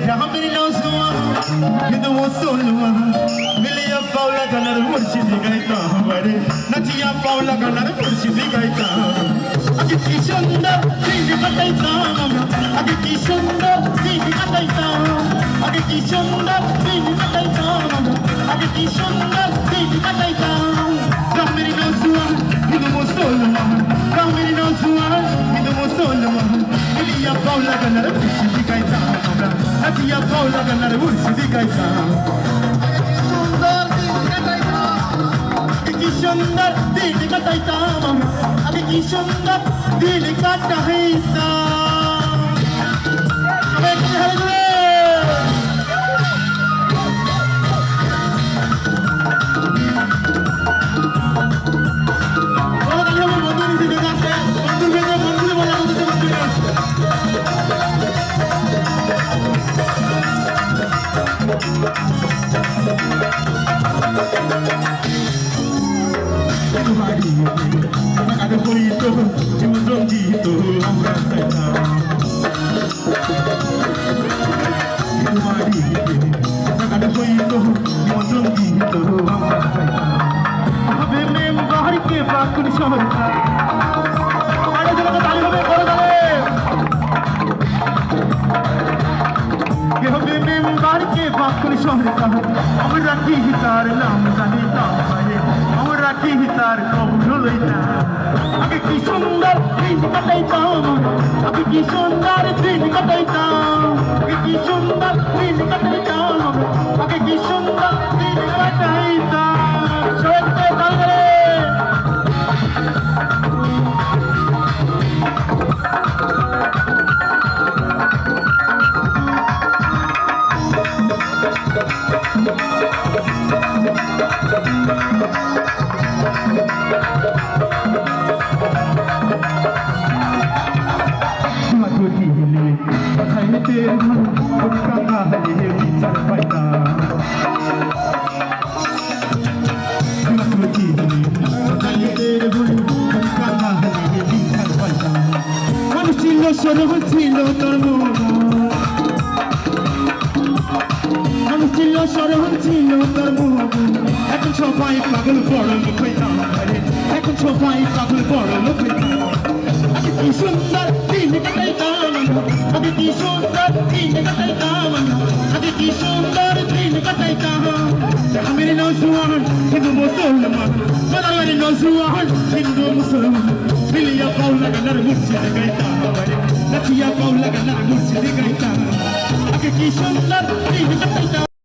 গ্রামের নৌজওয়ান হিন্দু মুসলমান মিলিয়া পাওলা গানার মুর্শিদি গাইতাম রে নাচিয়া পাওলা গানার মুর্শিদি গাইতাম আগে কি সুন্দর দিন কাটাইতাম আমরা আগে কি সুন্দর দিন কাটাইতাম আগে কি সুন্দর দিন কাটাইতাম আমরা আগে কি সুন্দর দিন কাটাইতাম গ্রামের নৌজওয়ান হিন্দু মুসলমান গ্রামের নৌজওয়ান হিন্দু মুসলমান মিলিয়া পাওলা গানার মুর্শিদি গাইতাম আমরা নাচিয়া পাওলা গানার মুর্শিদি গাইতাম সুন্দর দিন কাটাইতাম আগে কি সুন্দর দিন কাটাইতাম সবাই কি হারে ধরে হইতো জীবন রঞ্জিত আমরা চাইতাম হইতো জীবন রঞ্জিত আমরা চাইতাম হবে মেম বাহারিকে প্রাক্তন সরকার আরো জনকে তালি হবে বড় দলে হবে মেম বাহারিকে প্রাক্তন সরকার আমরা কি তার নাম জানিতাম আমরা কি তার কবুল লইতাম আগে কি সুন্দর দিন কাটাইতাম আগে কি সুন্দর দিন কাটাইতাম আগে কি সুন্দর দিন কাটাইতাম আগে কি সুন্দর দিন কাটাইতাম সত্যি তালে বিচার পাইতা মানুষ ছিল সরব ছিল তোর মানুষ ছিল সরব ছিল তোর এখন সবাই পাগল বড় লোক হইতাম এখন সবাই পাগল বড় লোক হইতাম আগে কি সুন্দর দিন কাটাইতাম আগে কি সুন্দর দিন কাটাইতাম আগে কি সুন্দর দিন কাটাইতাম গ্রামের নৌজওয়ান হিন্দু মুসলমান গ্রামের নৌজওয়ান হিন্দু মুসলমান মিলিয়া পাওলা গানার মুর্শিদি গাইতাম নাচিয়া পাওলা গানার মুর্শিদি গাইতাম আগে কি সুন্দর দিন কাটাইতাম